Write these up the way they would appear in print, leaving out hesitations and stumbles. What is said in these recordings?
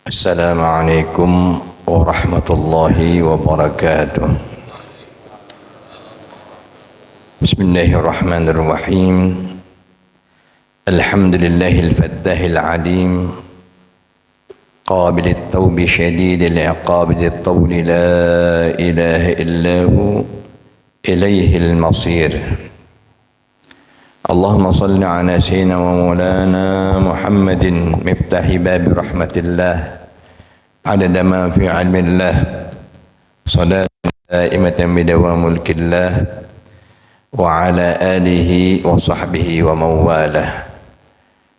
Assalamualaikum warahmatullahi wabarakatuh. Bismillahirrahmanirrahim. Alhamdulillahil fattahil alim, qabilit tawbi syadidil iqabidit tawli la ilaha illahu ilaihil masir. Allahumma salli ala sayyidina wa maulana Muhammadin miftahi babi rahmatillah adada ma fi ilmillah salatan daimatan bidawa mulkillah wa ala alihi wa sahbihi wa mawalah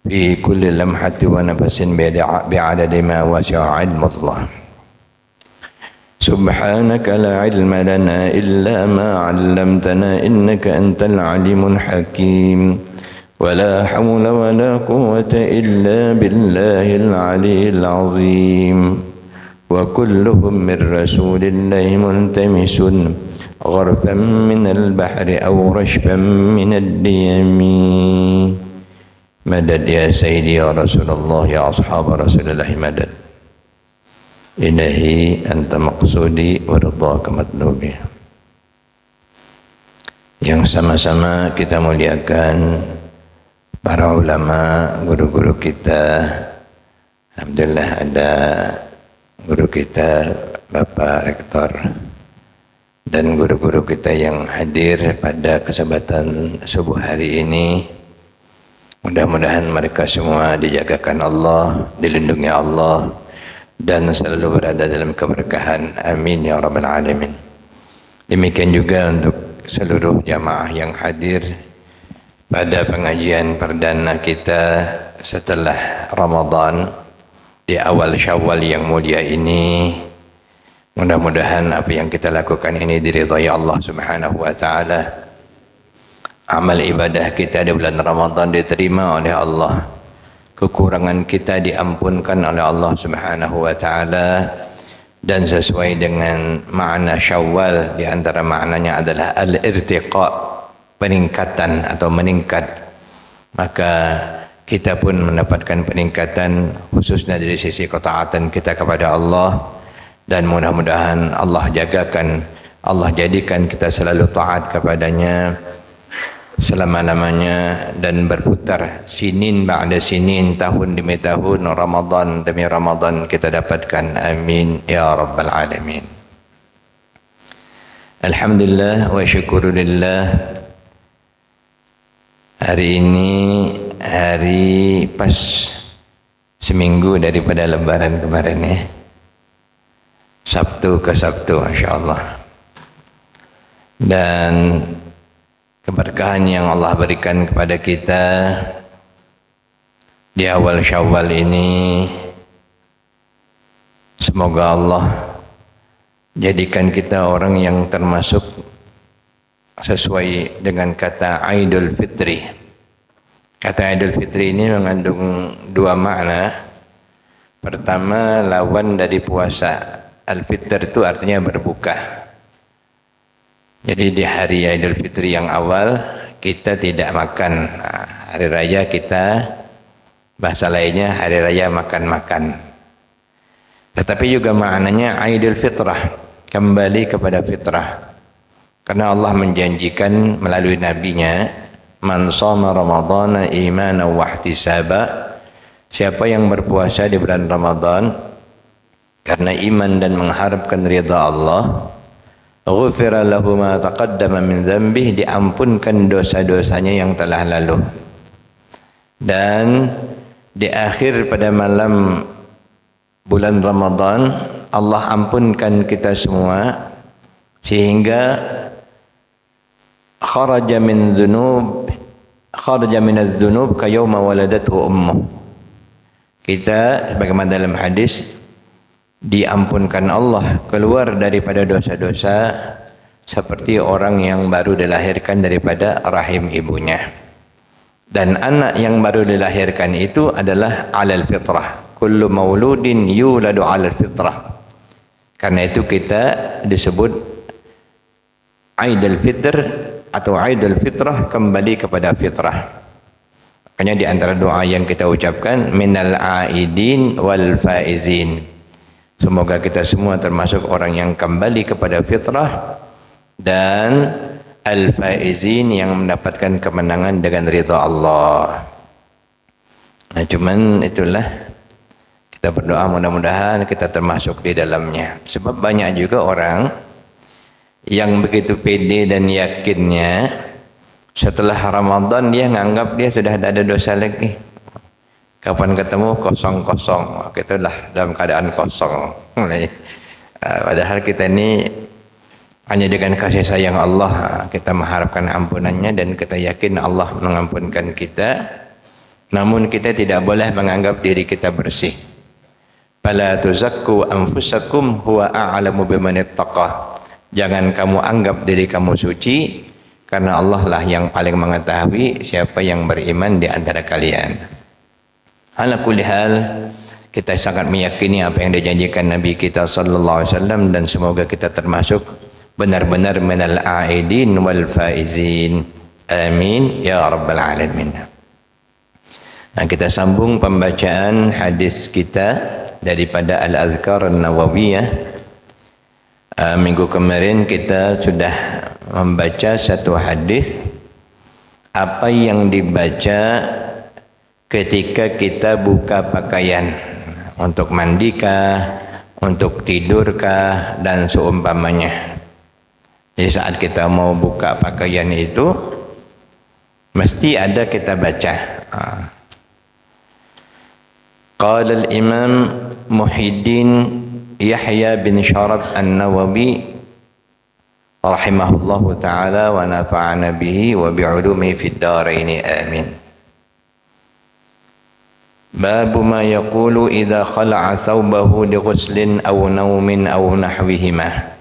fi kulli lamhati wa nafasin bi'adadi ma wasi'a ilmullah. Subhanaka la ilma lana illa ma 'allamtana innaka antal alimul hakim. Wa la hawla wa la quwwata illa billahil aliyyil azim. Wa kulluhum min rasulillahi multamisun gharfan minal bahri aw rashfan minad diyami. Madad ya sayyidi ya Rasulullah ya ashab Rasulullah madad. Ilahi anta maqsudi wa ridhaka matlubi. Yang sama-sama kita muliakan para ulama, guru-guru kita. Alhamdulillah ada guru kita Bapak Rektor dan guru-guru kita yang hadir pada kesempatan subuh hari ini. Mudah-mudahan mereka semua dijagakan Allah, dilindungi Allah, dan selalu berada dalam keberkahan. Amin ya rabbal alamin. Demikian juga untuk seluruh jamaah yang hadir pada pengajian perdana kita setelah Ramadan di awal Syawal yang mulia ini. Mudah-mudahan apa yang kita lakukan ini diridhai Allah Subhanahu wa taala. Amal ibadah kita di bulan Ramadan diterima oleh Allah. Kekurangan kita diampunkan oleh Allah Subhanahu wa taala, dan sesuai dengan makna Syawal, di antara maknanya adalah al-irtiqa, peningkatan atau meningkat. Maka kita pun mendapatkan peningkatan khususnya dari sisi ketaatan kita kepada Allah, dan mudah-mudahan Allah jagakan, Allah jadikan kita selalu taat kepadanya selama-lamanya dan berputar sinin ba'da sinin, tahun demi tahun, Ramadan demi Ramadan kita dapatkan. Amin ya rabbal alamin. Alhamdulillah wa syukurillah. Hari ini hari pas seminggu daripada lebaran kemarin ya. Sabtu ke Sabtu, Masya Allah. Dan keberkahan yang Allah berikan kepada kita di awal Syawal ini, semoga Allah jadikan kita orang yang termasuk sesuai dengan kata Idul Fitri. Kata Idul Fitri ini mengandung dua makna. Pertama, lawan dari puasa. Al-Fitr itu artinya berbuka. Jadi di hari Idul Fitri yang awal kita tidak makan. Hari raya kita, bahasa lainnya hari raya makan-makan. Tetapi juga maknanya Idul Fitrah, kembali kepada fitrah. Karena Allah menjanjikan melalui nabinya, man shoma ramadhana imanan wa ihtisaba, siapa yang berpuasa di bulan Ramadan karena iman dan mengharapkan ridha Allah, ghufira lahu ma taqaddama min dzambih, diampunkan dosa-dosanya yang telah lalu. Dan di akhir pada malam bulan Ramadan Allah ampunkan kita semua sehingga kharaja min adz-dzunub ka yauma waladathu ummuh. Kita sebagaimana dalam hadis diampunkan Allah, keluar daripada dosa-dosa seperti orang yang baru dilahirkan daripada rahim ibunya. Dan anak yang baru dilahirkan itu adalah alal fitrah. Kullu mauludin yuladu alal fitrah. Karena itu kita disebut Aidul Fitr atau Aidul Fitrah, kembali kepada fitrah. Makanya di antara doa yang kita ucapkan, minal aidin wal faizin. Semoga kita semua termasuk orang yang kembali kepada fitrah dan al-faizin yang mendapatkan kemenangan dengan ridha Allah. Nah, cuman itulah kita berdoa mudah-mudahan kita termasuk di dalamnya. Sebab banyak juga orang yang begitu pede dan yakinnya setelah Ramadan dia nganggap dia sudah tidak ada dosa lagi. Kapan ketemu kosong-kosong, itulah dalam keadaan kosong. Padahal kita ini hanya dengan kasih sayang Allah kita mengharapkan ampunannya dan kita yakin Allah mengampunkan kita. Namun kita tidak boleh menganggap diri kita bersih. Fala tuzakku anfusakum huwa a'lamu biman ittaqah. Jangan kamu anggap diri kamu suci, karena Allah lah yang paling mengetahui siapa yang beriman di antara kalian. Ala kulli hal, kita sangat meyakini apa yang dijanjikan Nabi kita sallallahu alaihi wasallam dan semoga kita termasuk benar-benar minal aidin wal faizin. Amin ya rabbal alamin. Nah, kita sambung pembacaan hadis kita daripada Al-Azkar An-Nawawiyah. Minggu kemarin kita sudah membaca satu hadis apa yang dibaca ketika kita buka pakaian untuk mandikah, untuk tidurkah dan seumpamanya. Jadi saat kita mau buka pakaian itu mesti ada kita baca. Qala al-Imam Muhyiddin Yahya bin Syaraf An-Nawawi rahimahullahu ta'ala wa nafa'ana bihi wa bi'ulumihi fid dharain amin. Babu ma yaqulu idza khala'a thawbahu li ghuslin aw naumin aw nahwihima.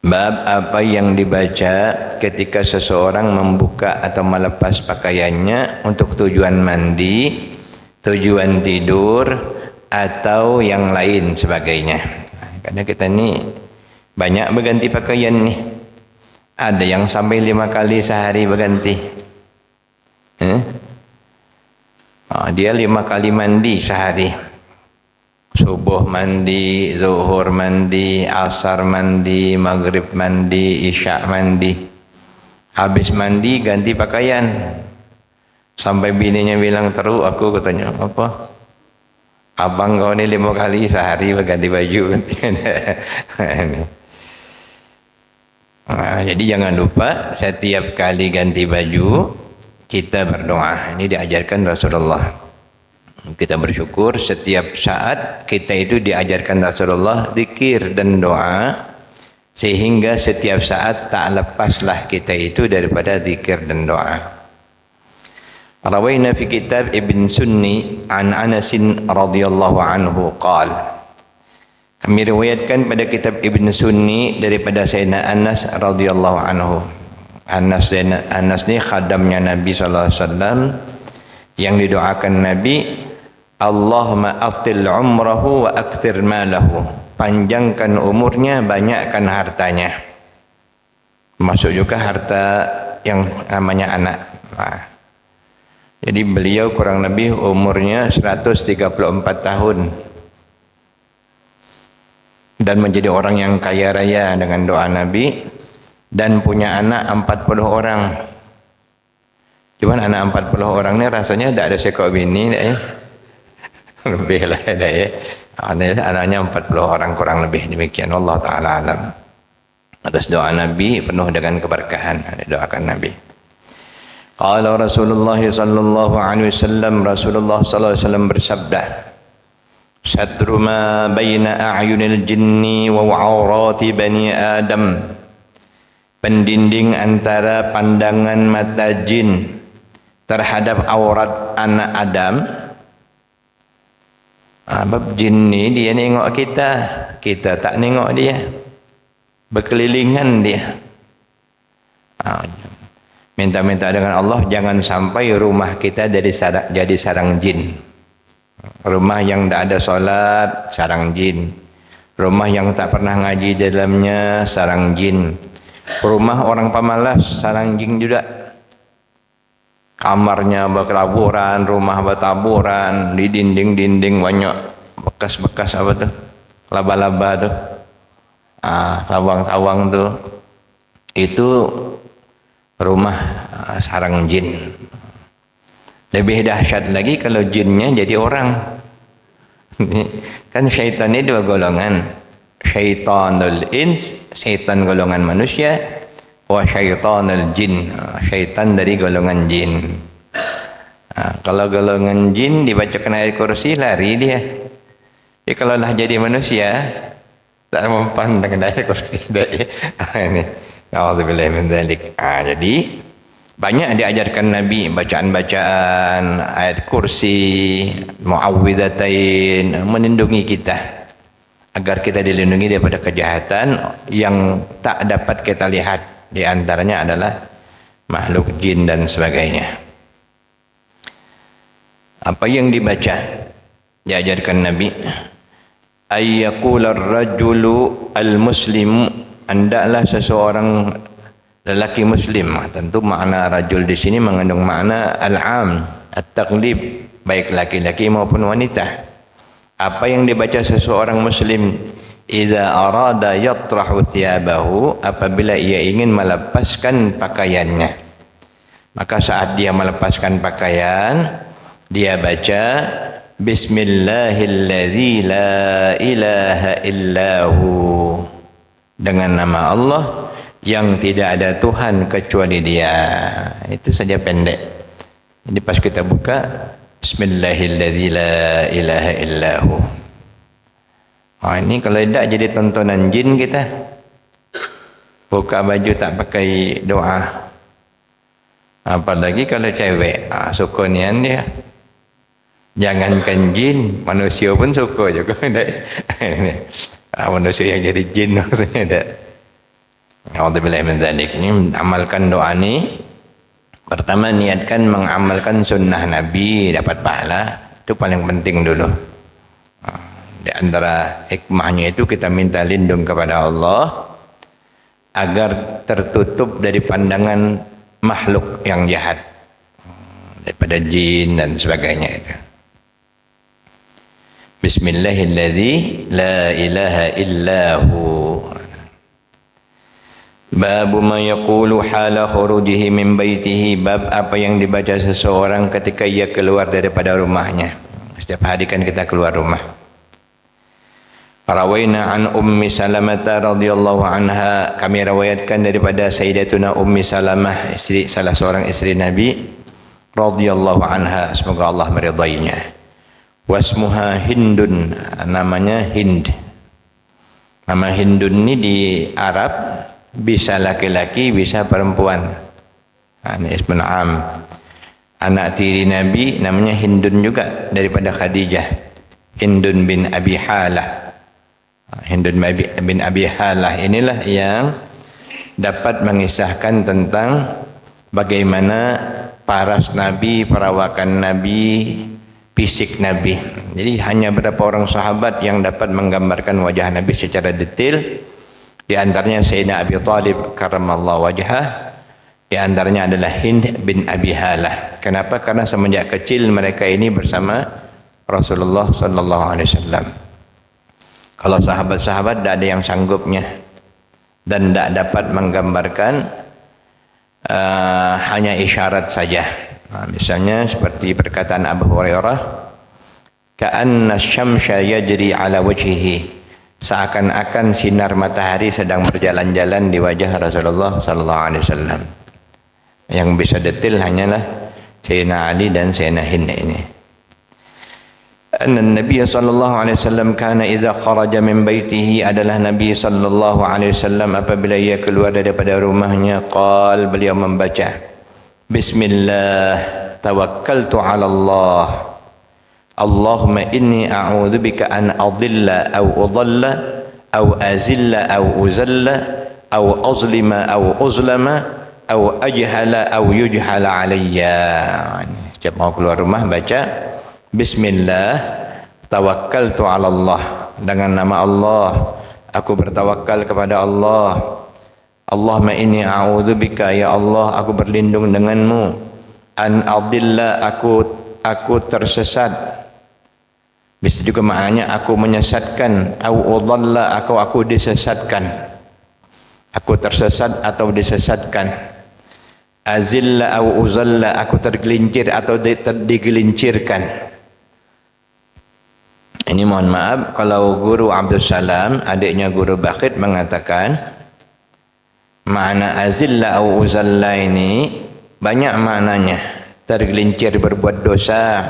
Bab apa yang dibaca ketika seseorang membuka atau melepas pakaiannya untuk tujuan mandi, tujuan tidur atau yang lain sebagainya. Karena kita ni banyak berganti pakaian ni. Ada yang sampai 5 kali sehari berganti. Dia 5 kali mandi sehari. Subuh mandi, zuhur mandi, asar mandi, maghrib mandi, isya mandi. Habis mandi ganti pakaian. Sampai bininya bilang, terus aku katanya, apa? Abang kau ni 5 kali sehari berganti baju. Jadi jangan lupa setiap kali ganti baju kita berdoa. Ini diajarkan Rasulullah. Kita bersyukur setiap saat kita itu diajarkan Rasulullah zikir dan doa, sehingga setiap saat tak lepaslah kita itu daripada zikir dan doa. Rawaina fi kitab Ibn Sunni an Anas radhiyallahu anhu qala. Kami riwayatkan pada kitab Ibn Sunni daripada Sayyidina Anas radhiyallahu anhu. Anas ni khadamnya Nabi sallallahu alaihi wasallam yang didoakan Nabi, Allahumma atil umrahu wa akthir malahu. Panjangkan umurnya, banyakkan hartanya. Masuk juga harta yang namanya anak. Jadi beliau kurang lebih umurnya 134 tahun dan menjadi orang yang kaya raya dengan doa Nabi dan punya anak 40 orang. Cuman anak 40 orang ni rasanya tak ada sekor bini lebih lah ada ya. Anaknya 40 orang kurang lebih demikian. Allah Ta'ala alam. Atas doa Nabi penuh dengan keberkahan. Doakan Nabi. Qala Rasulullah sallallahu alaihi wasallam, Rasulullah sallallahu alaihi wasallam bersabda, "Satru ma baina a'yunil jinni wa awrati bani Adam." Pendinding antara pandangan mata jin terhadap aurat anak Adam. Sebab jin ni dia nengok kita, kita tak nengok dia. Berkelilingan dia. Minta-minta dengan Allah jangan sampai rumah kita jadi sarang jin. Rumah yang tak ada solat, sarang jin. Rumah yang tak pernah ngaji dalamnya, sarang jin. Rumah orang pemalas, sarang jin juga. kamarnya bertaburan, rumah bertaburan, di dinding-dinding banyak bekas-bekas apa tuh, laba-laba tuh, sawang-sawang tuh, itu rumah sarang jin. Lebih dahsyat lagi kalau jinnya jadi orang. Kan syaitan ini dua golongan, syaitanul ins, syaitan golongan manusia, wa syaitanul jin, syaitan dari golongan jin. Kalau golongan jin dibacakan ayat kursi lari dia. Jadi kalau lah jadi manusia tak mempan dengan ayat kursi dia. Ini A'udzubillahi min dzalik. Jadi banyak diajarkan Nabi bacaan-bacaan ayat kursi, muawwidzatain, melindungi kita agar kita dilindungi daripada kejahatan yang tak dapat kita lihat. Di antaranya adalah makhluk jin dan sebagainya. Apa yang dibaca diajarkan Nabi, ayyaqula ar-rajulu al-muslimu, hendaklah seseorang lelaki muslim. Tentu makna rajul di sini mengandung makna al-am, at-taghlib, baik laki-laki maupun wanita. Apa yang dibaca seseorang muslim, idza arada yatrahu thiyabahu, apabila ia ingin melepaskan pakaiannya, maka saat dia melepaskan pakaian, dia baca bismillahilladzi la ilaha illahu, dengan nama Allah yang tidak ada Tuhan kecuali Dia. Itu saja pendek. Jadi pas kita buka bismillahilladzi la ilaha illahu. Ini kalau tidak jadi tontonan jin kita. Buka baju tak pakai doa. Apalagi kalau cewek, suka nian dia. Jangankan jin, manusia pun suka juga. Manusia yang jadi jin maksudnya ada. A'udzubillahi min dzalik. Ini amalkan doa ni. Pertama niatkan mengamalkan sunnah Nabi, dapat pahala. Itu paling penting dulu. Di antara hikmahnya itu kita minta lindung kepada Allah agar tertutup dari pandangan makhluk yang jahat, daripada jin dan sebagainya itu. Bismillahilladzi la ilaha illahu. Babu ma yaqulu hala khurujihi min baitihi, bab apa yang dibaca seseorang ketika ia keluar daripada rumahnya. Setiap hari kan kita keluar rumah. Rawaina an Ummi Salamah radhiyallahu anha, kami riwayatkan daripada Sayyidatuna Ummi Salamah, istri, salah seorang istri Nabi radhiyallahu anha, semoga Allah meridainya. Wasmuha Hindun, namanya Hind. Nama Hindun ini di Arab bisa laki-laki, bisa perempuan. Ini ismun am. Anak tiri Nabi namanya Hindun juga daripada Khadijah. Hindun bin Abi Halah. Hindun bin Abi Halah inilah yang dapat mengisahkan tentang bagaimana paras Nabi, perawakan Nabi, fisik Nabi. Jadi hanya beberapa orang sahabat yang dapat menggambarkan wajah Nabi secara detail. Di antaranya Sayyidina Abi Thalib karramallahu wajhah, di antaranya adalah Hind bin Abi Halah. Kenapa? Karena semenjak kecil mereka ini bersama Rasulullah sallallahu alaihi wasallam. Kalau sahabat-sahabat tidak ada yang sanggupnya dan tidak dapat menggambarkan, hanya isyarat saja. Misalnya seperti perkataan Abu Hurairah, ka'anna syamsya yajri ala wajhihi, seakan-akan sinar matahari sedang berjalan-jalan di wajah Rasulullah sallallahu alaihi wasallam. Yang bisa detail hanyalah Sayyidina Ali dan Sayyidina Hind ini. Anna Nabi sallallahu alaihi wasallam kana idza kharaja min baitihi, adalah Nabi sallallahu alaihi wasallam apabila ia keluar daripada rumahnya, beliau membaca Bismillah tawakkaltu 'ala Allah. Allahumma inni a'udzu bika an adilla aw udalla aw azilla aw uzalla aw azlima aw uzlama aw ajhala aw yujhala alayya. Setiap mau keluar rumah baca Bismillah tawakkaltu 'ala Allah, dengan nama Allah aku bertawakal kepada Allah. Allahumma inni a'udzu bika, ya Allah aku berlindung denganmu, an adilla, aku tersesat. Bisa juga maknanya aku menyesatkan, au udalla, aku disesatkan. Aku tersesat atau disesatkan. Azilla au uzalla, aku tergelincir atau digelincirkan. Ini mohon maaf kalau guru Abdul Salam, adiknya guru Baqit, mengatakan makna azilla au uzalla ini banyak maknanya. Tergelincir berbuat dosa,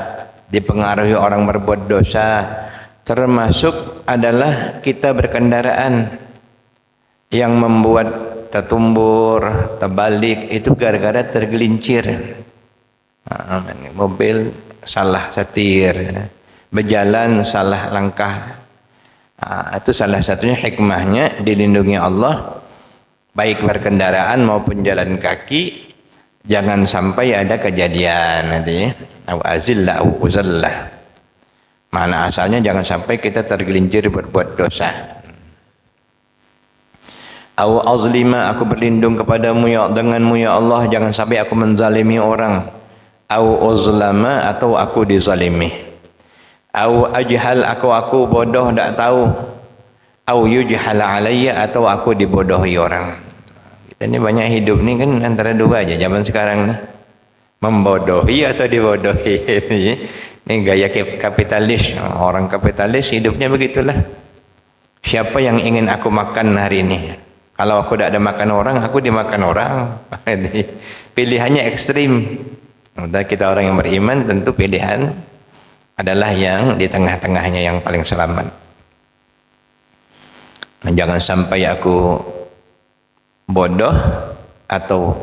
dipengaruhi orang berbuat dosa, termasuk adalah kita berkendaraan yang membuat tertumbur, terbalik, itu gara-gara tergelincir. Mobil salah setir, berjalan salah langkah. Itu salah satunya hikmahnya dilindungi Allah, baik berkendaraan maupun jalan kaki, jangan sampai ada kejadian nanti. Au azilla au uzallah. Mana asalnya jangan sampai kita tergelincir berbuat dosa. Au azlima, aku berlindung kepadamu ya, denganmu ya Allah, jangan sampai aku menzalimi orang. Au uzlama, atau aku dizalimi. Au ajhal, aku bodoh tak tahu. Au yujhal alayya, atau aku dibodohi orang. Kita ini banyak hidup ni kan antara dua aja zaman sekarang ni. Membodohi atau dibodohi. Ini gaya kapitalis. Orang kapitalis hidupnya begitulah. Siapa yang ingin aku makan hari ini? Kalau aku tidak ada makan orang, aku dimakan orang. Pilihannya ekstrim. Dan kita orang yang beriman tentu pilihan adalah yang di tengah-tengahnya yang paling selamat. Jangan sampai aku bodoh atau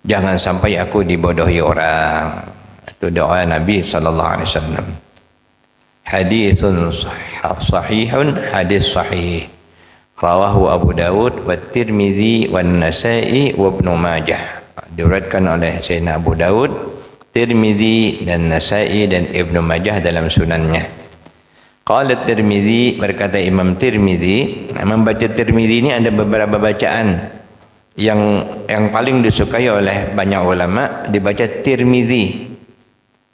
jangan sampai aku dibodohi orang. Itu doa Nabi sallallahu alaihi wasallam. Haditsun sahihun, hadis sahih. Rawahu Abu Dawud wa Tirmidzi wa Nasa'i wa Ibnu Majah. Diriwayatkan oleh Sayyidina Abu Dawud, Tirmidzi dan Nasa'i dan Ibnu Majah dalam sunannya. Qala Tirmidzi, berkata Imam Tirmidzi, membaca Tirmidzi ini ada beberapa bacaan yang paling disukai oleh banyak ulama, dibaca Tirmidzi.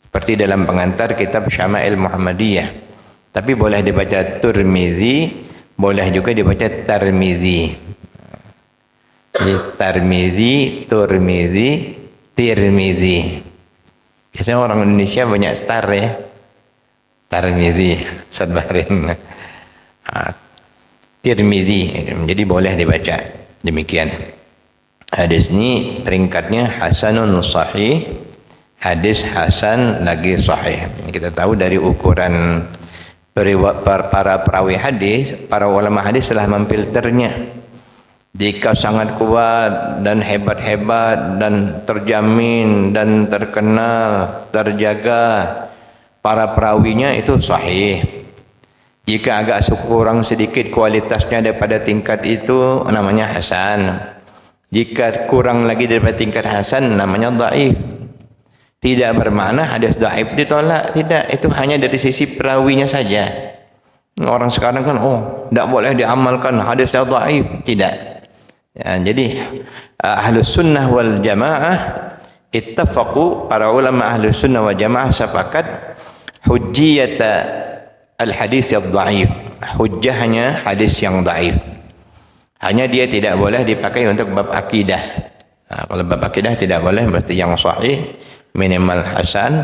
Seperti dalam pengantar kitab Syama'il Muhammadiyah. Tapi boleh dibaca Tirmidzi, boleh juga dibaca Tirmidzi. Tirmidzi, Turmidzi, Tirmidzi. Biasanya orang Indonesia banyak tar ya. Tirmidzi, Sadbarin. Tirmidzi, jadi boleh dibaca demikian. Hadis ini peringkatnya hasanun sahih, hadis hasan lagi sahih. Kita tahu dari ukuran para perawi hadis, para ulama hadis telah memfilternya. Jika sangat kuat dan hebat-hebat dan terjamin dan terkenal, terjaga para perawinya, itu sahih. Jika agak kurang sedikit kualitasnya daripada tingkat itu, namanya hasan. Jika kurang lagi daripada tingkat hasan, namanya dhaif. Tidak bermakna hadis dhaif ditolak, tidak. Itu hanya dari sisi perawinya saja. Orang sekarang kan, tidak boleh diamalkan hadisnya dhaif. Tidak. Ya, jadi Ahlus Sunnah wal Jamaah ittafaqu, para ulama Ahlus Sunnah wal Jamaah sepakat hujjiyata al-hadis al-dhaif. Hujjahnya hadis yang dhaif. Hanya dia tidak boleh dipakai untuk bab akidah. Kalau bab akidah tidak boleh, berarti yang sahih minimal hasan,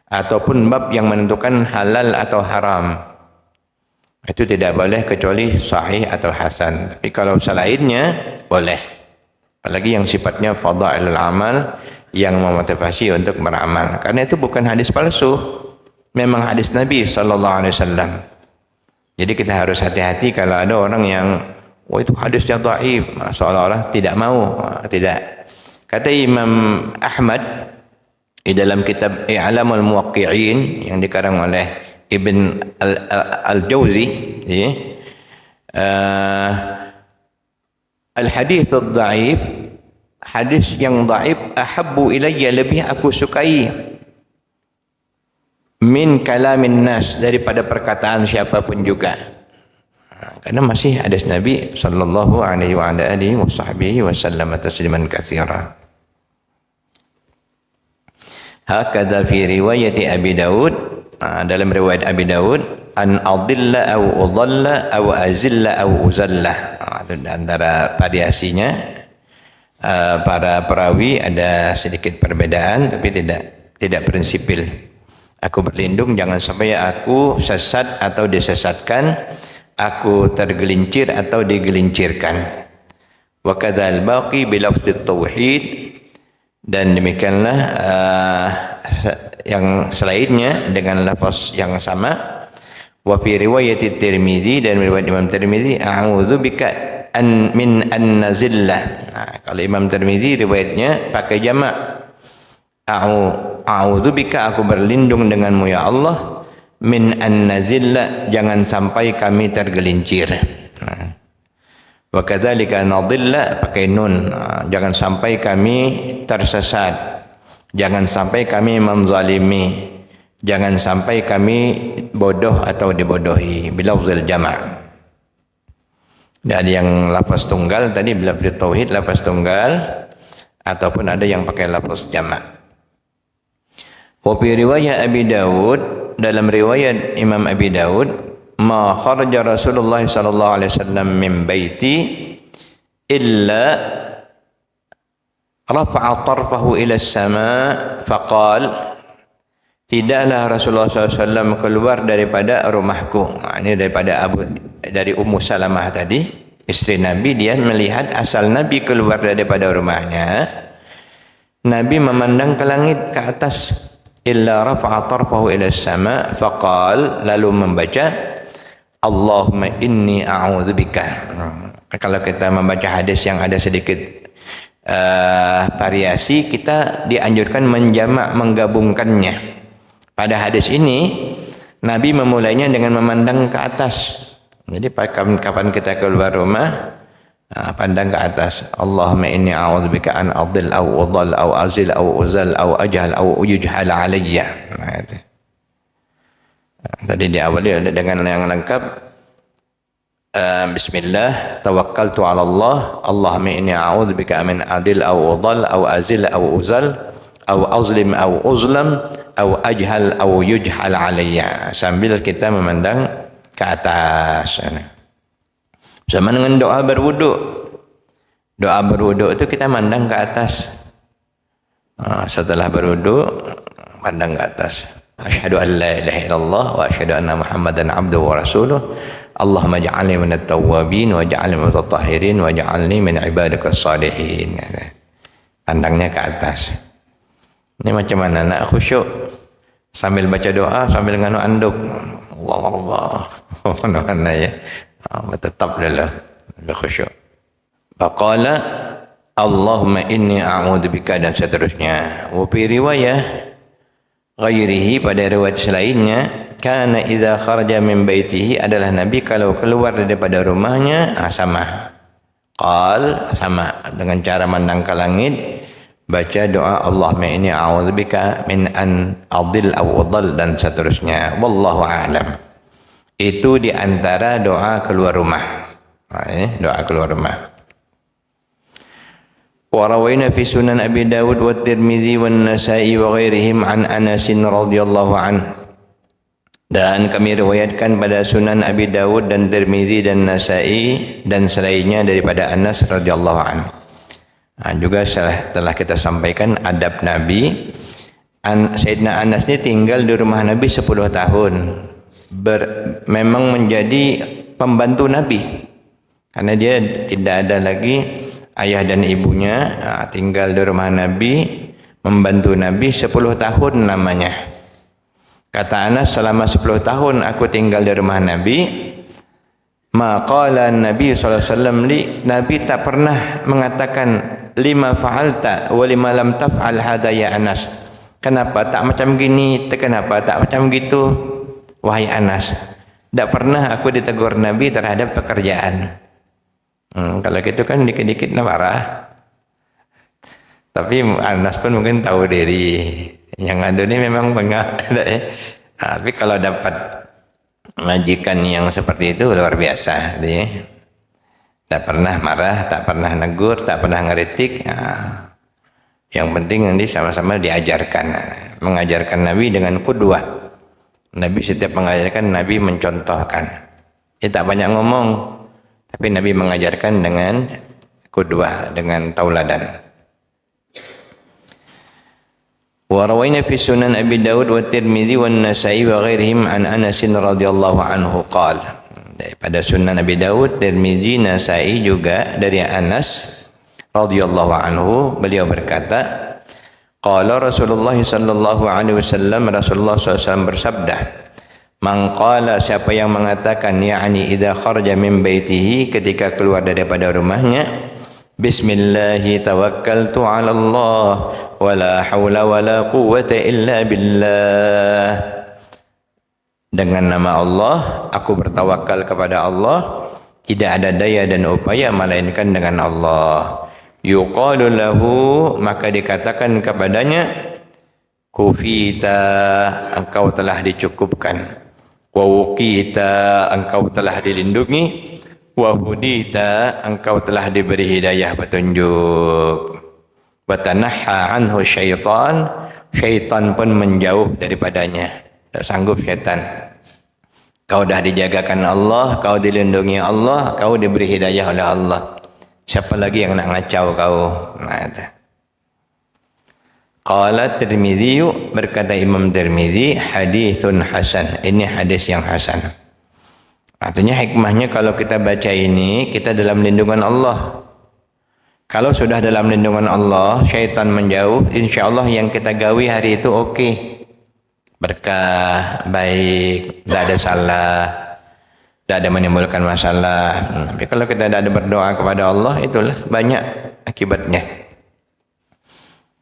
ataupun bab yang menentukan halal atau haram. Itu tidak boleh kecuali sahih atau hasan. Tapi kalau selainnya boleh. Apalagi yang sifatnya fadha'ilul amal, yang memotivasi untuk beramal. Karena itu bukan hadis palsu. Memang hadis Nabi sallallahu alaihi wasallam. Jadi kita harus hati-hati kalau ada orang yang itu hadisnya dhaif, seolah-olah tidak mau. Tidak. Kata Imam Ahmad di dalam kitab I'lamul Muwaqqi'in yang dikarang oleh Ibn Al-Jawzi, al-hadits al-dhaif, hadis yang dhaif, ahabbu ilayya, lebih aku sukai, min kalamin nas, daripada perkataan siapapun juga. Karena masih hadis Nabi sallallahu alaihi wa alihi wasallam tasliman katsira. Hakadha fi riwayati Abi Daud, dalam riwayat Abi Daud, an adilla aw udalla aw azilla aw uzalla. Itu antara variasinya. Para perawi ada sedikit perbedaan tapi tidak prinsipil. Aku berlindung jangan sampai aku sesat atau disesatkan, aku tergelincir atau digelincirkan. Wa kadzal baqi bi lafdz tauhid, dan demikianlah yang selainnya dengan lafaz yang sama. Wa fi riwayat Tirmizi, dan riwayat Imam Tirmizi, a'udzu bika min an nazillah. Kalau Imam Tirmizi riwayatnya pakai jamak, a'udzu bika, aku berlindung denganmu ya Allah, min an nazillah, jangan sampai kami tergelincir. Wa kadzalika nadilla pakai nun, jangan sampai kami tersesat, jangan sampai kami menzalimi, jangan sampai kami bodoh atau dibodohi, bilafzil jama'. Dan yang lafaz tunggal tadi bilafzil tauhid lafaz tunggal, ataupun ada yang pakai lafaz jama'. Wa fi riwayat Abi Daud, dalam riwayat Imam Abi Daud, ma kharaja Rasulullah sallallahu alaihi wasallam min baiti illa rafa'a tarfahu ila as-sama' faqala, tidaklah Rasulullah SAW keluar daripada rumahku. Ini dari Ummu Salamah tadi, istri Nabi. Dia melihat asal Nabi keluar daripada rumahnya, Nabi memandang ke langit, ke atas. Illa rafa'a tarfahu ila as-sama' faqal, lalu membaca Allahumma inni a'udzubika. Kalau kita membaca hadis yang ada sedikit variasi, kita dianjurkan menjamak, menggabungkannya. Pada hadis ini Nabi memulainya dengan memandang ke atas. Jadi kapan kita keluar rumah, pandang ke atas. Allahumma inni a'udzubika an adil aw udall aw azil aw uzal aw ajhal aw yujhal alayya. Tadi diawali dengan yang lengkap. Bismillah, tawakkaltu ala Allah, Allahumma inni a'udzubika min adil aw udall aw azil aw uzal aw azlim aw uzlam aw ajhal aw yujhal alayya, sambil kita memandang ke atas. Sama dengan doa berwudu. Doa berwudu itu kita mandang ke atas. Setelah berwudu, pandang ke atas. Asyhadu an la ilaha illallah wa asyhadu anna Muhammadan abduhu wa rasuluh. Allahumma ja'alni minat tawwabin wa ja'alni minat tahirin wa ja'alni min ibadikas salihin. Pandangnya ke atas. Ini macam mana nak khusyuk? Sambil baca doa, sambil nganu anduk. Allah. Mana ya? Tetap dulu khusyuk. Faqala Allahumma inni a'udzubika, dan seterusnya. Wa fi riwayah ghairihi, pada riwayat selainnya, kana idza kharaja min baitihi, adalah Nabi kalau keluar daripada rumahnya sama. Qal, sama dengan cara mandang ke langit, baca doa Allahumma inni a'udzubika min an adil aw udall, dan seterusnya. Wallahu a'lam. Itu di antara doa keluar rumah. Doa keluar rumah. Wa rawaina fi sunan Abi Dawud wa Tirmizi wa Nasa'i wa ghairihim an Anas radhiyallahu anhu. Dan kami riwayatkan pada sunan Abi Dawud dan Tirmizi dan Nasa'i dan selainnya daripada Anas radhiyallahu anhu. Juga telah kita sampaikan adab Nabi. Sayyidina Anas ini tinggal di rumah Nabi 10 tahun. Memang menjadi pembantu Nabi. Karena dia tidak ada lagi ayah dan ibunya, tinggal di rumah Nabi, membantu Nabi 10 tahun namanya. Kata Anas, selama 10 tahun aku tinggal di rumah Nabi, maqala Nabi SAW li, Nabi tak pernah mengatakan lima fa'alta wa lima lam taf'al hada ya Anas. Kenapa tak macam gini, kenapa tak macam gitu, wahai Anas. Tak pernah aku ditegur Nabi terhadap pekerjaan. Kalau gitu kan dikit-dikit marah. Tapi Anas pun mungkin tahu diri. Yang ada ini memang bengak. Tapi kalau dapat majikan yang seperti itu luar biasa. Tak pernah marah, tak pernah negur, tak pernah ngeritik. Yang penting nanti sama-sama diajarkan. Mengajarkan Nabi dengan qudwah. Nabi setiap mengajarkan, Nabi mencontohkan. Dia tak banyak ngomong, tapi Nabi mengajarkan dengan qudwah, dengan tauladan. Wa rawayna fi sunan Abi Dawud wa Tirmidzi wa Nasa'i wa ghairihim an Anas radhiyallahu anhu qala. Daripada sunan Abi Dawud, Tirmidzi, Nasa'i juga dari Anas radhiyallahu anhu, beliau berkata, qala Rasulullah sallallahu alaihi wasallam, Rasulullah SAW bersabda, man qala, siapa yang mengatakan, yakni idza kharaja min baitihi, ketika keluar daripada rumahnya, bismillahi tawakkaltu 'ala Allah wa la haula wa la quwwata illa billah, dengan nama Allah aku bertawakal kepada Allah, tidak ada daya dan upaya melainkan dengan Allah. Yuqalu lahu, maka dikatakan kepadanya, kufita, engkau telah dicukupkan, wa wuqita, engkau telah dilindungi, wa hudita, engkau telah diberi hidayah petunjuk, wa tanahha anhu syaitan, syaitan pun menjauh daripadanya, tak sanggup syaitan. Kau dah dijagakan Allah, kau dilindungi Allah, kau diberi hidayah oleh Allah. Siapa lagi yang nak ngacau kau? Qala Tirmidzi, berkata Imam Tirmidzi, hadithun hasan, ini hadis yang hasan. Artinya hikmahnya kalau kita baca ini, kita dalam lindungan Allah. Kalau sudah dalam lindungan Allah, syaitan menjauh, insyaAllah yang kita gawi hari itu okey. Berkah, baik, tak ada salah, tak ada menimbulkan masalah. Tapi kalau kita tidak ada berdoa kepada Allah, itulah banyak akibatnya.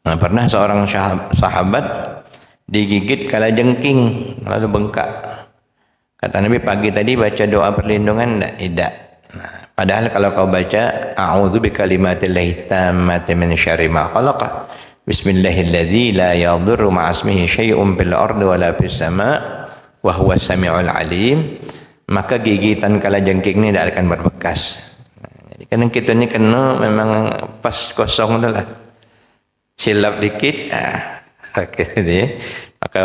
Pernah seorang sahabat digigit kalajengking lalu bengkak. Kata Nabi, pagi tadi baca doa perlindungan tidak? Padahal kalau kau baca a'udzu bikalimatillahi tammati min syarri ma khalaqa, bismillahilladzi la yadurru ma'asmihi syai'un fil ardi wa la fis sama' wa huwa samiul alim, maka gigitan kalajengking ini tidak akan berbekas. Jadi kadang kita ni kena memang pas kosong tu lah, silap dikit, maka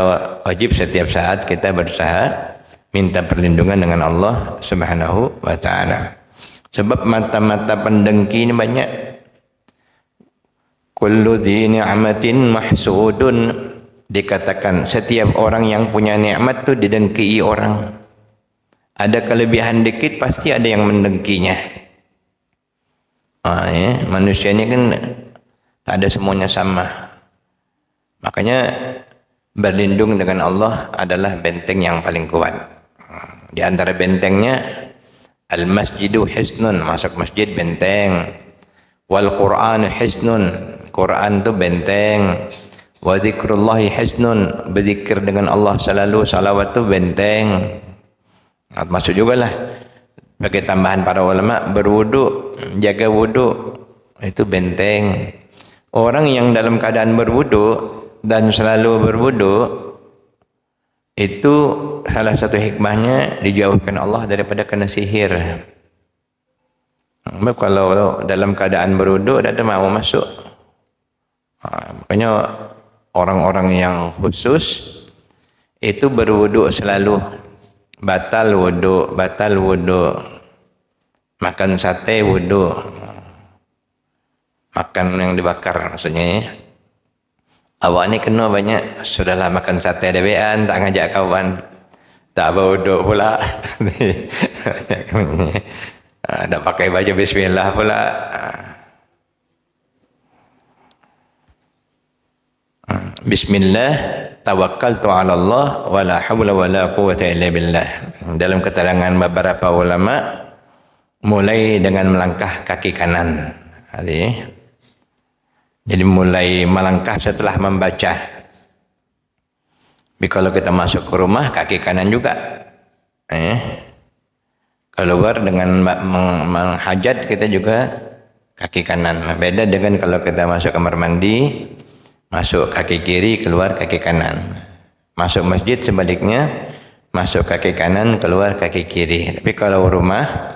wajib setiap saat kita berusaha minta perlindungan dengan Allah Subhanahu wa ta'ala. Sebab mata-mata pendengki ini banyak. Kullu dhi ni'matin mahsudun, dikatakan setiap orang yang punya nikmat tu didengki orang. Ada kelebihan dikit pasti ada yang mendengkinya. Manusia ini kan tak ada semuanya sama. Makanya berlindung dengan Allah adalah benteng yang paling kuat. Di antara bentengnya, al-masjidu hisnun, masuk masjid benteng. Wal Qur'anu hisnun, Quran tu benteng. Wa dzikrullahi hisnun, berzikir dengan Allah selalu, salawat tu benteng. Masuk jugalah bagi tambahan para ulama, berwuduk, jaga wuduk, itu benteng. Orang yang dalam keadaan berwuduk dan selalu berwuduk, itu salah satu hikmahnya dijauhkan Allah daripada kena sihir. Sebab kalau dalam keadaan berwuduk tak ada mau masuk. Makanya orang-orang yang khusus itu berwuduk selalu. Batal wuduk, batal wuduk. Makan sate wuduk. Makan yang dibakar maksudnya. Awak ni kena banyak, sudahlah makan sate dewean, tak ngajak kawan. Tak berwuduk pula. Tak pakai baju bismillah pula. Bismillah tawakkaltu 'ala Allah wa la haula wa la quwwata illa billah. Dalam keterangan beberapa ulama, mulai dengan melangkah kaki kanan. Jadi mulai melangkah setelah membaca. Tapi kalau kita masuk ke rumah, kaki kanan juga. Keluar dengan menghajat, kita juga kaki kanan. Beda dengan kalau kita masuk kamar mandi, masuk kaki kiri, keluar kaki kanan. Masuk masjid sebaliknya, masuk kaki kanan, keluar kaki kiri. Tapi kalau rumah,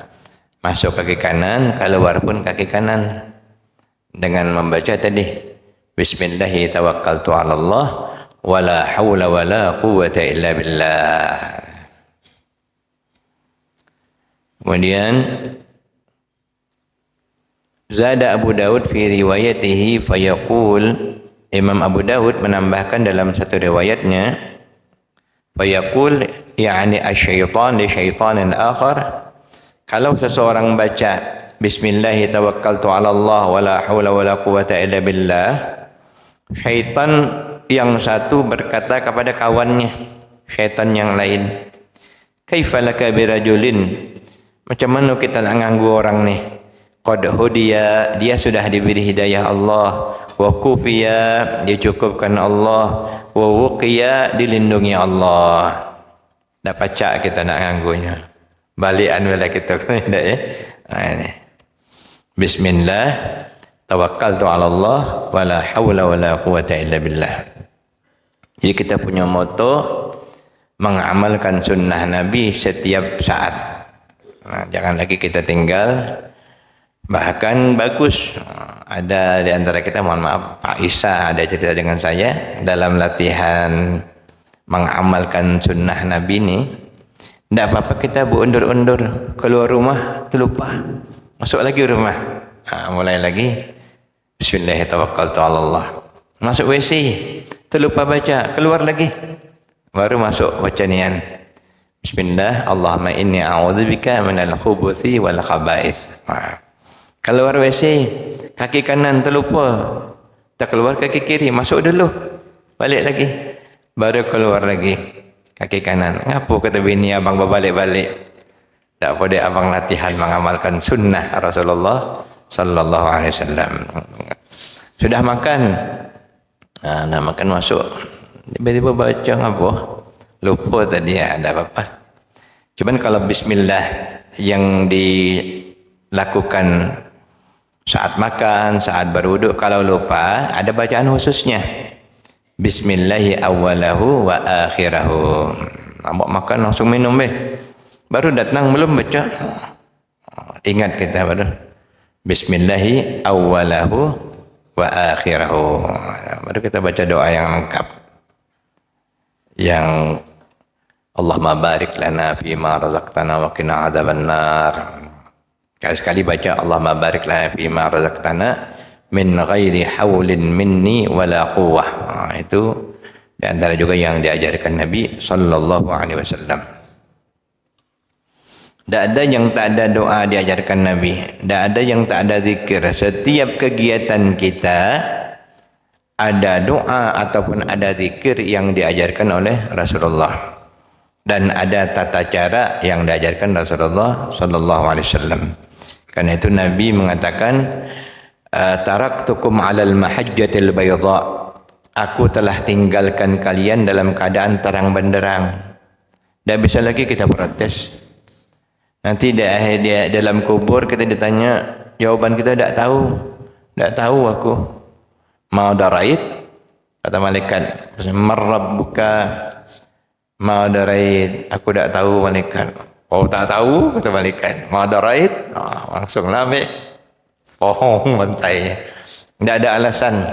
masuk kaki kanan, keluar pun kaki kanan. Dengan membaca tadi, Bismillahi tawakkaltu 'ala Allah wala haula wala quwwata illa billah. Kemudian zada Abu Daud fi riwayatihi fayaqul, Imam Abu Daud menambahkan dalam satu riwayatnya, fayaqul yani asy-syaitan li syaitanin akhar, kalau seseorang baca bismillahi tawakkaltu 'ala Allah wala haula wala quwwata illa billah, syaitan yang satu berkata kepada kawannya, syaitan yang lain, kaifa laka birajulin, macam mana kita nak ganggu orang ni, qad hudiya, dia sudah diberi hidayah Allah, wa kufiya, dicukupkan Allah, wa wuqiya, dilindungi Allah. Dah pacak kita nak ganggunya, balikan bila kita tidak ya. Ini bismillah tawakkaltu 'ala Allah wala haula wala quwwata illa billah. Jadi kita punya moto mengamalkan sunnah Nabi setiap saat. Jangan lagi kita tinggal. Bahkan bagus, ada di antara kita, mohon maaf, Pak Isa ada cerita dengan saya dalam latihan mengamalkan sunnah Nabi ini. Tidak apa-apa kita berundur-undur, keluar rumah terlupa, masuk lagi rumah, mulai lagi Bismillahirrahmanirrahim. Masuk WC terlupa baca, keluar lagi, baru masuk baca nian Bismillah, Allahumma inni a'udzubika minal khubuthi wal khaba'ith. Keluar WC, kaki kanan terlupa, tak keluar kaki kiri, masuk dulu, balik lagi, baru keluar lagi kaki kanan. Ngapu kata bini abang berbalik-balik? Tak apa dia abang latihan mengamalkan sunnah Rasulullah sallallahu alaihi wasallam. Sudah makan, nak makan masuk, tiba-tiba baca apa? Lupa tadi, ada apa-apa. Cuman kalau bismillah yang dilakukan saat makan, saat berwuduk, kalau lupa ada bacaan khususnya. Bismillahi awwalahu wa akhirahu. Nampak makan langsung minum baru datang belum baca. Ingat kita baru Bismillahi awwalahu wa akhirahu. Baru kita baca doa yang lengkap. Yang Allahumma barik lana fima razaqtana wa qina adzabannar. Sekali-sekali baca Allahumma barik lana fima razaqtana min ghairi haulin minni wala quwwah. Itu di antara juga yang diajarkan Nabi sallallahu alaihi wasallam. Tak ada yang tak ada doa diajarkan Nabi, tak ada yang tak ada zikir. Setiap kegiatan kita ada doa ataupun ada zikir yang diajarkan oleh Rasulullah, dan ada tata cara yang diajarkan Rasulullah sallallahu alaihi wasallam. Karena itu Nabi mengatakan, taraktukum 'alal mahajjatil bayda. Aku telah tinggalkan kalian dalam keadaan terang benderang. Tak bisa lagi kita protes. Nanti dia dalam kubur kita ditanya, jawaban kita tak tahu. Tak tahu aku. Mau darait, kata malaikat, marrabbuka, mau darait, aku tak tahu malaikat. Oh tak tahu, kata malaikat, mau darait, langsung lah pohong bantai. Tak ada alasan.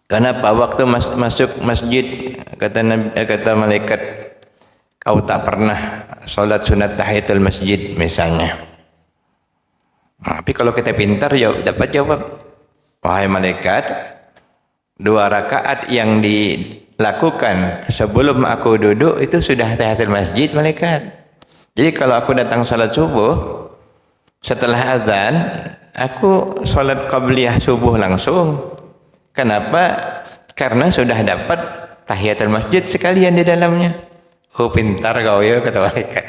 Kenapa waktu masuk masjid, kata malaikat, kau tak pernah solat sunat tahiyatul masjid misalnya. Tapi kalau kita pintar, dapat jawab. Wahai malaikat, 2 rakaat yang dilakukan sebelum aku duduk itu sudah tahiyatul masjid malaikat. Jadi kalau aku datang salat subuh, setelah azan, aku salat qabliyah subuh langsung. Kenapa? Karena sudah dapat tahiyatul masjid sekalian di dalamnya. Oh pintar kau ya, kata malaikat.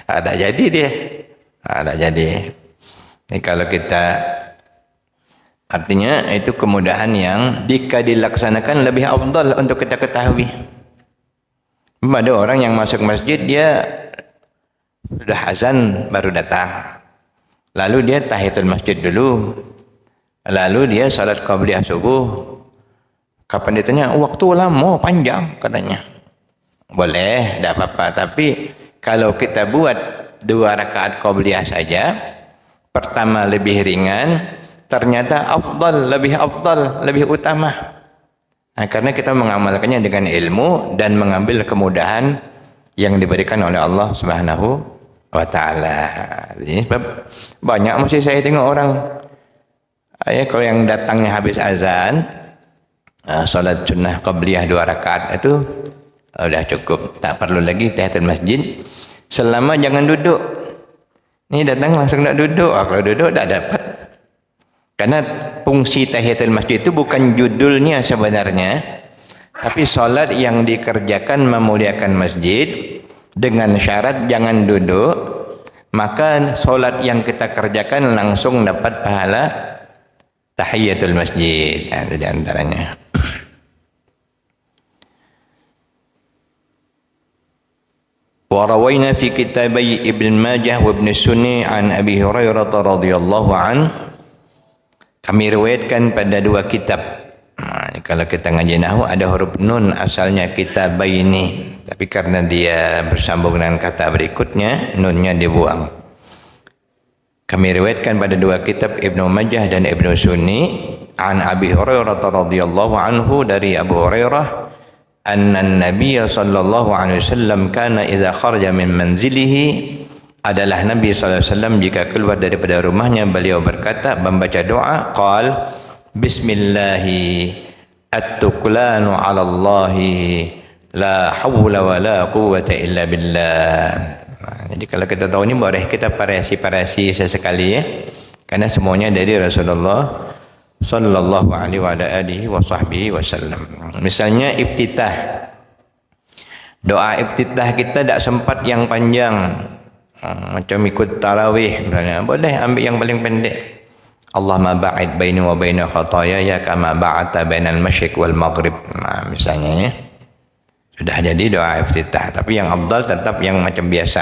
Ada jadi dia. Ada jadi. Ini kalau kita, artinya itu kemudahan yang jika dilaksanakan lebih afdal untuk kita ketahui. Ada orang yang masuk masjid, dia sudah azan baru datang. Lalu dia tahiyatul masjid dulu. Lalu dia salat qabliyah subuh. Kapan ditanya, waktu lama panjang katanya. Boleh, tak apa-apa. Tapi kalau kita buat 2 rakaat qabliyah saja, pertama lebih ringan, ternyata afdal, lebih utama. Karena kita mengamalkannya dengan ilmu dan mengambil kemudahan yang diberikan oleh Allah Subhanahu wa taala. Jadi sebab banyak masih saya tengok orang kalau yang datangnya habis azan, salat sunnah qabliyah 2 rakaat itu udah cukup, tak perlu lagi tahiyatul masjid. Selama jangan duduk. Ni datang langsung nak duduk. Kalau duduk tak dapat. Karena fungsi tahiyatul masjid itu bukan judulnya sebenarnya, tapi salat yang dikerjakan memuliakan masjid dengan syarat jangan duduk, maka salat yang kita kerjakan langsung dapat pahala tahiyatul masjid. Itu di antaranya. وروينا في كتابي ابن ماجه وابن السني عن أبي هريرة رضي الله عنه. Kami riwayatkan pada 2 kitab. Kalau kita ngaji nahwu ada huruf nun asalnya kitabaini, tapi karena dia bersambung dengan kata berikutnya nunnya dibuang. Kami riwayatkan pada 2 kitab Ibnu Majah dan Ibnu Sunni an Abi Hurairah radhiyallahu anhu, dari Abu Hurairah, anna Nabi sallallahu alaihi wasallam kana idza kharaja min manzilihi, adalah Nabi sallallahu alaihi wasallam jika keluar daripada rumahnya beliau berkata membaca doa, qal bismillahi at-tuklanu 'ala Allahi la haula wala quwwata illa billah. Jadi kalau kita tahu ni boleh kita variasi sesekali ya. Karena semuanya dari Rasulullah sallallahu alaihi wasallam. Misalnya iftitah. Doa iftitah kita tak sempat yang panjang. Macam ikut tarawih misalnya. Boleh ambil yang paling pendek. Allahumma ba'id baini wa baina khataayaya kama ba'adta bainal masyriq wal maghrib. Misalnya ya. Sudah jadi doa iftitah, tapi yang afdal tetap yang macam biasa.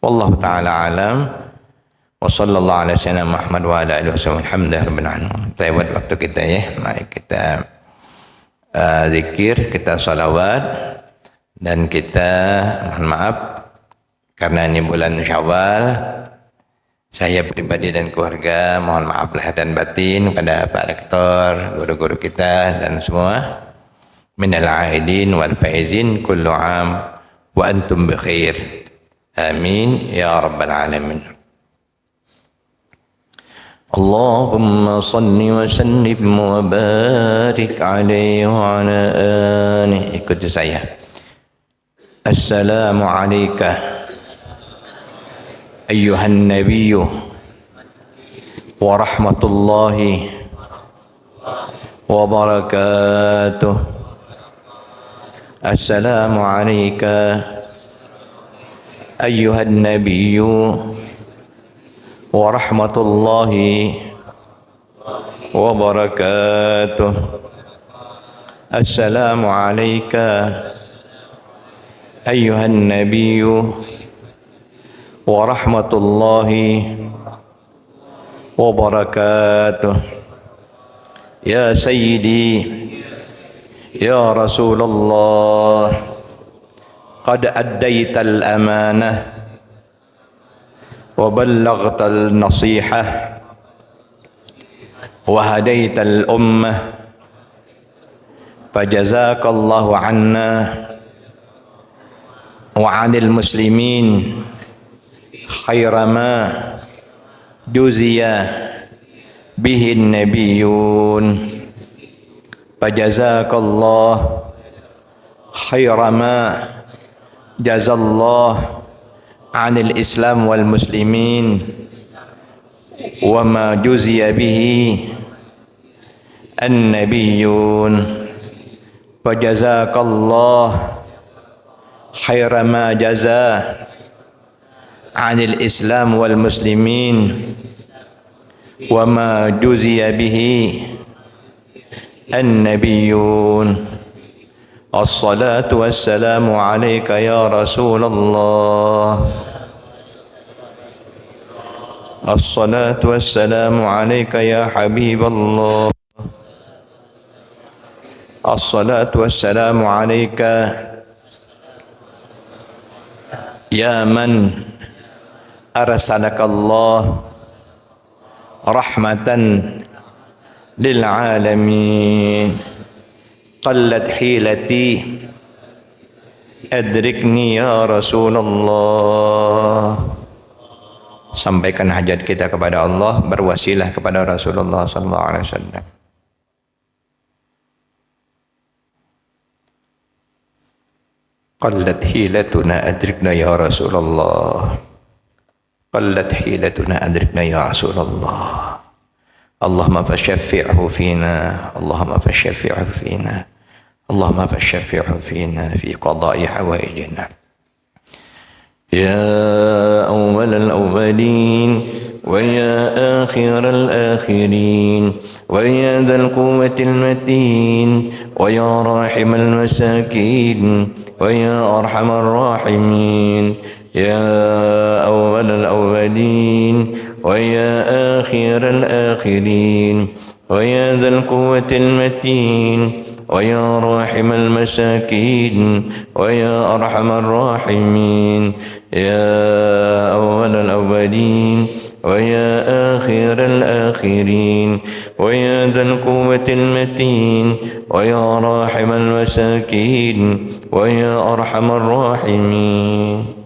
Wallahu taala alam. Wa sallallahu ala sayyidina Muhammad wa ala alihi wasallam. Alhamdulillahirabbil alamin. Kita buat waktu kita ya. Mari kita zikir, kita salawat, dan kita mohon maaf karena ini bulan Syawal. Saya pribadi dan keluarga mohon maaf lahir dan batin kepada Pak Rektor, guru-guru kita dan semua. Minal aidin wal faizin kullu am wa antum bi khair. Amin ya rabbal alamin. Allahumma salli wa sallim wa barik alaihi wa ala alihi. Ikuti saya. Assalamu alayka ayyuhan nabiyyu wa rahmatullahi wa barakatuh. Assalamu alayka ayyuhan nabiyyu wa rahmatullahi wa barakatuh. Assalamu alayka ayyuhan nabiyyu wa rahmatullahi wa barakatuh. Ya sayyidi ya Rasulullah, qad addaytal amanah وبلغت النصيحة وهديت الأمة فجزاك الله عنا وعن المسلمين خير ما جزي به النبيون فجزاك الله خير ما جزى الله عن الإسلام والمسلمين وما جزي به النبيون فجزاك الله خير ما جزى عن الإسلام والمسلمين وما جزي به النبيون. الصلاة والسلام عليك يا رسول الله. الصلاة والسلام عليك يا حبيب الله. الصلاة والسلام عليك يا من أرسلك الله rahmatan lil alamin. Qallat hilati adrikni ya Rasulullah. Sampaikan hajat kita kepada Allah, berwasilah kepada Rasulullah sallallahu alaihi wasallam. Qallat hilatuna adrikna ya Rasulullah. Qallat hilatuna adrikna ya Rasulullah. Allahumma fashaffi'hu fina, Allahumma fashaffi'hu fina, Allahumma fashaffi'hu fina fi qada'i hawaijina. يا أول الأولين ويا آخر الآخرين ويا ذا القوة المتين ويا راحم المساكين ويا أرحم الراحمين يا أول الأولين ويا آخر الآخرين ويا ذا القوة المتين ويا راحم المساكين ويا أرحم الراحمين يا أول الأولين ويا آخر الآخرين ويا ذا القوة المتين ويا راحم المساكين ويا أرحم الراحمين.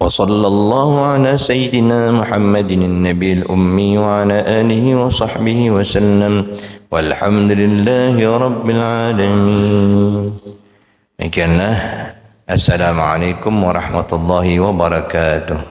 وصلى الله على سيدنا محمد النبي الأمي وعلى آله وصحبه وسلم والحمد لله رب العالمين. Demikianlah. Assalamualaikum warahmatullahi wabarakatuh.